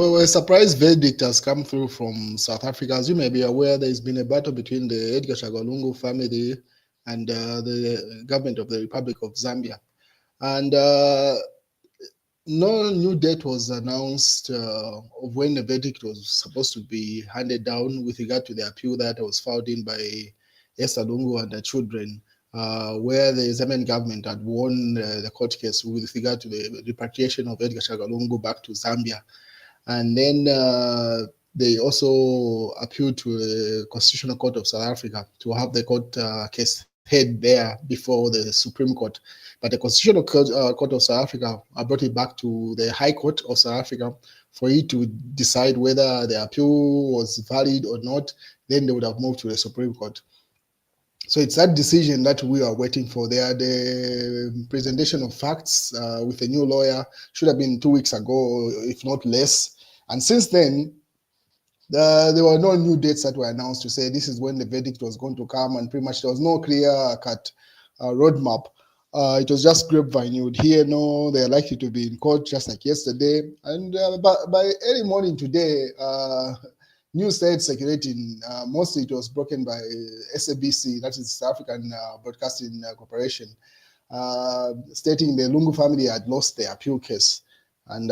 Well, a surprise verdict has come through from South Africa. As you may be aware, there's been a battle between the Edgar Lungu family and the government of the Republic of Zambia. And no new date was announced of when the verdict was supposed to be handed down with regard to the appeal that was filed in by Esther Lungu and the children, where the Zambian government had won the court case with regard to the repatriation of Edgar Lungu back to Zambia. And then they also appealed to the Constitutional Court of South Africa to have the court case heard there before the Supreme Court. But the Constitutional Court of South Africa brought it back to the High Court of South Africa for it to decide whether the appeal was valid or not. Then they would have moved to the Supreme Court. So it's that decision that we are waiting for. The presentation of facts with a new lawyer should have been 2 weeks ago, if not less. And since then, there were no new dates that were announced to say this is when the verdict was going to come, and pretty much there was no clear-cut roadmap. It was just grapevine. You would hear, no, they're likely to be in court just like yesterday. And by early morning today, news started circulating. Mostly it was broken by SABC, that is South African Broadcasting Corporation, stating the Lungu family had lost their appeal case. And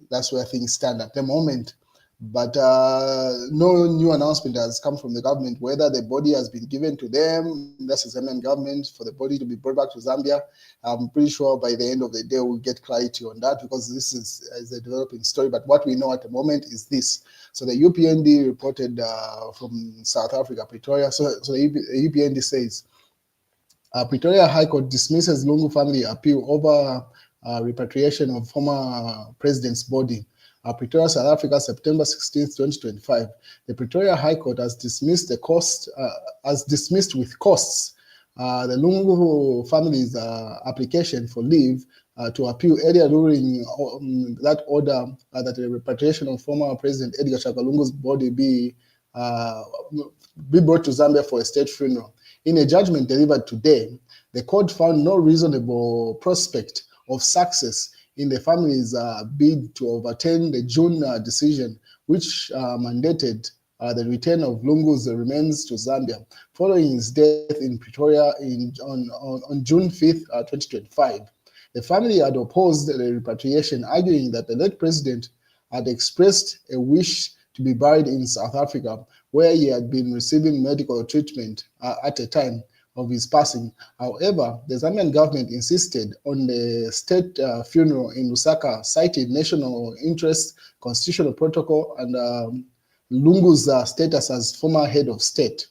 that's where things stand at the moment. But no new announcement has come from the government whether the body has been given to them, that's the Zambian government, for the body to be brought back to Zambia. I'm pretty sure by the end of the day we'll get clarity on that, because this is a developing story. But what we know at the moment is this. So the UPND reported from South Africa, Pretoria. So the UPND says, Pretoria High Court dismisses Lungu family appeal over repatriation of former president's body. Pretoria, South Africa, September 16, 2025. The Pretoria High Court has dismissed with costs the Lungu family's application for leave to appeal, earlier ruling that order that the repatriation of former President Edgar Lungu's body be brought to Zambia for a state funeral. In a judgment delivered today, the court found no reasonable prospect of success in the family's bid to overturn the June decision, which mandated the return of Lungu's remains to Zambia following his death in Pretoria on June 5th, 2025. The family had opposed the repatriation, arguing that the late president had expressed a wish to be buried in South Africa, where he had been receiving medical treatment at a time of his passing. However, the Zambian government insisted on the state funeral in Lusaka, citing national interest, constitutional protocol, and Lungu's status as former head of state.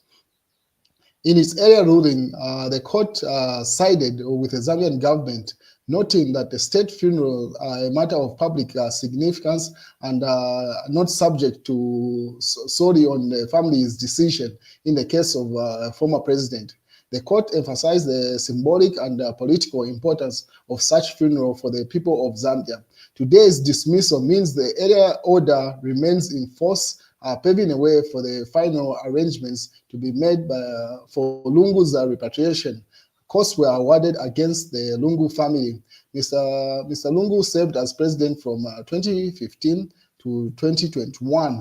In its earlier ruling, the court sided with the Zambian government, noting that the state funeral are a matter of public significance and not subject to solely on the family's decision in the case of a former president. The court emphasized the symbolic and political importance of such funeral for the people of Zambia. Today's dismissal means the earlier order remains in force, paving a way for the final arrangements to be made for Lungu's repatriation. Costs were awarded against the Lungu family. Mr. Lungu served as president from 2015 to 2021.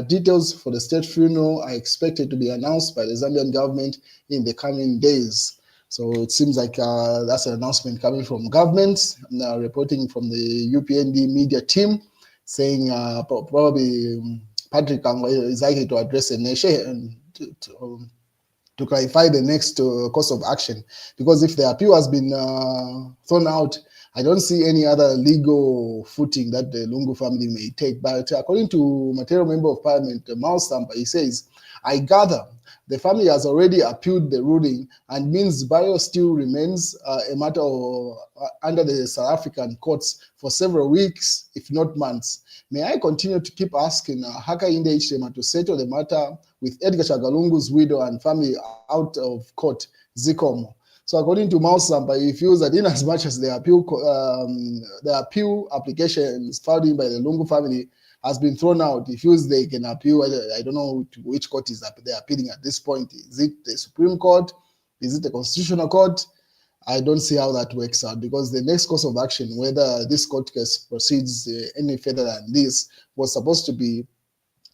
Details for the state funeral are expected to be announced by the Zambian government in the coming days. So it seems like that's an announcement coming from government, reporting from the UPND media team, saying probably Patrick is likely to address the nation to clarify the next course of action. Because if the appeal has been thrown out, I don't see any other legal footing that the Lungu family may take. But according to Material Member of Parliament, Miles Sampa, he says, I gather the family has already appealed the ruling and means burial still remains a matter of, under the South African courts for several weeks, if not months. May I continue to keep asking Hakainde Hichilema to settle the matter with Edgar Lungu's widow and family out of court, Zikomo. So according to Mausampa, he feels that in as much as the appeal application filed in by the Lungu family has been thrown out, he feels they can appeal. I don't know which court is they're appealing at this point. Is it the Supreme Court? Is it the Constitutional Court? I don't see how that works out, because the next course of action, whether this court case proceeds any further than this, was supposed to be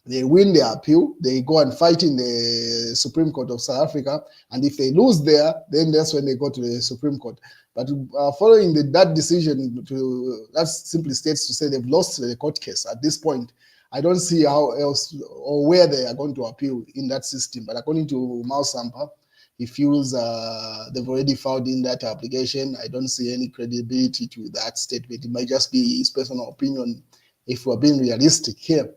they win their appeal, they go and fight in the Supreme Court of South Africa, and if they lose there, then that's when they go to the Supreme Court. But following that decision, that simply states to say they've lost the court case at this point. I don't see how else or where they are going to appeal in that system. But according to Mausampa, he feels they've already filed in that application. I don't see any credibility to that statement. It might just be his personal opinion if we're being realistic here.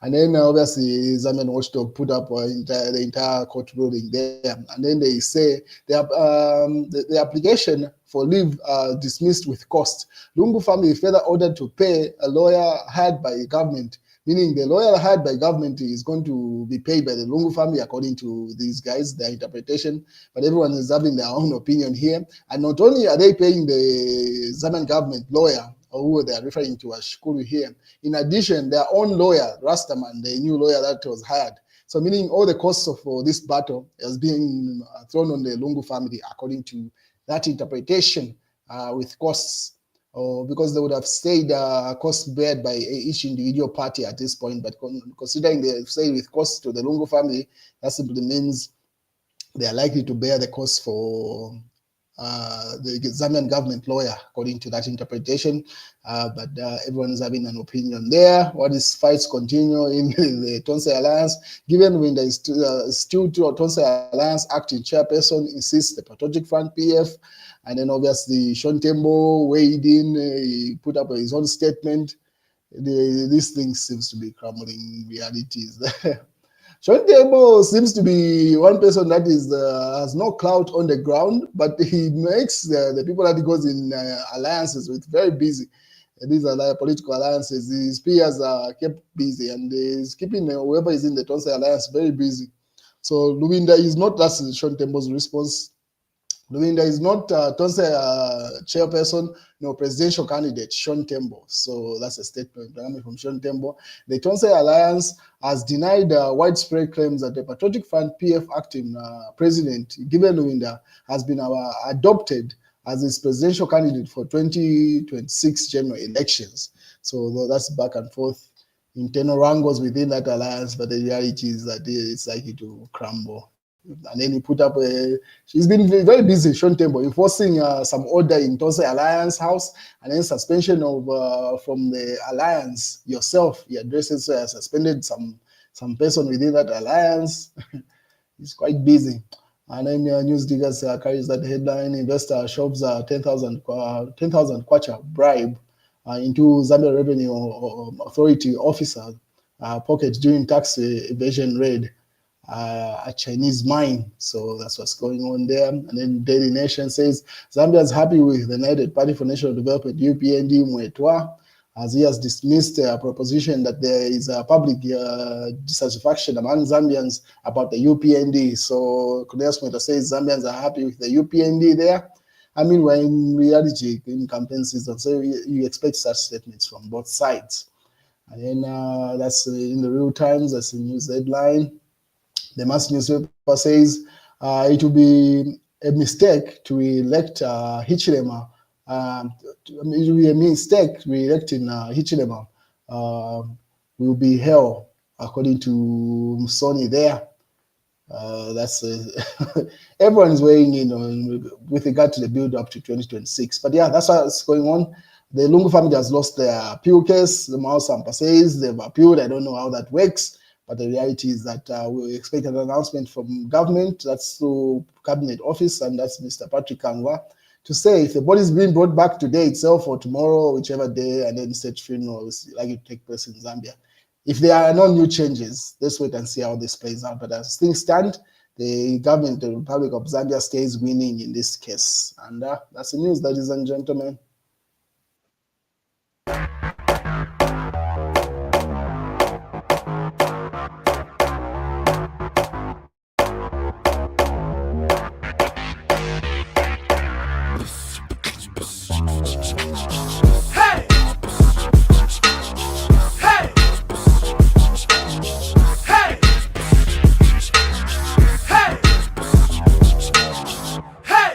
And then obviously Zambian Watchdog put up the entire court ruling there. And then they say the application for leave dismissed with cost. Lungu family further ordered to pay a lawyer hired by government, meaning the lawyer hired by government is going to be paid by the Lungu family according to these guys, their interpretation. But everyone is having their own opinion here. And not only are they paying the Zambian government lawyer, or who they are referring to as Shukuru here, in addition, their own lawyer, Rastaman, the new lawyer that was hired. So meaning all the costs of this battle has been thrown on the Lungu family according to that interpretation with costs, or because they would have stayed costs bared by each individual party at this point. But considering they say with costs to the Lungu family, that simply means they are likely to bear the costs for the Zambian government lawyer, according to that interpretation. But everyone's having an opinion there. What is fights continue in the Tonse Alliance? Given when there is still Tonse Alliance acting chairperson insists the Patriotic Front PF, and then obviously Sean Tembo weighed in, he put up his own statement. This thing seems to be crumbling realities. Sean Tembo seems to be one person that has no clout on the ground, but he makes the people that he goes in alliances with very busy. These are political alliances. His peers are kept busy, and he's keeping whoever is in the Tonse Alliance very busy. So Luwinda is not, that's Sean Tembo's response. Luwinda is not Tonse chairperson, no presidential candidate, Sean Tembo. So that's a statement coming from Sean Tembo. The Tonse Alliance has denied widespread claims that the Patriotic Front PF acting president, Given Luwinda, has been adopted as its presidential candidate for 2026 general elections. So that's back and forth, internal wrangles within that alliance, but the reality is that it's likely to crumble. And then he put up she's been very busy, Sean Tembo, enforcing some order in Tonse Alliance House, and then suspension of from the alliance yourself. He addresses suspended some person within that alliance. He's quite busy. And then News Diggers carries that headline: investor shoves 10,000 kwacha bribe into Zambia Revenue Authority officer pocket during tax evasion raid. A Chinese mine. So that's what's going on there. And then Daily Nation says Zambia is happy with the United Party for National Development, UPND Mwetwa, as he has dismissed a proposition that there is a public dissatisfaction among Zambians about the UPND. So Cornelius Mwetwa says Zambians are happy with the UPND there. I mean, we're in reality in campaign season, so you expect such statements from both sides. And then that's in the Real Times, that's a news headline. The Mass newspaper says it will be a mistake to elect Hichilema. It will be a mistake to elect in Hichilema. Will be hell, according to Sony there. That's everyone is weighing in on with regard to the build up to 2026. But yeah, that's what's going on. The Lungu family has lost their appeal case. The Mausampa says they've appealed. I don't know how that works. But the reality is that we expect an announcement from government, that's through cabinet office, and that's Mr. Patrick Chagwa, to say if the body is being brought back today itself or tomorrow, whichever day, and then state funeral is likely to take place in Zambia. If there are no new changes, let's wait and see how this plays out. But as things stand, the government, the Republic of Zambia, stays winning in this case. And that's the news, ladies and gentlemen.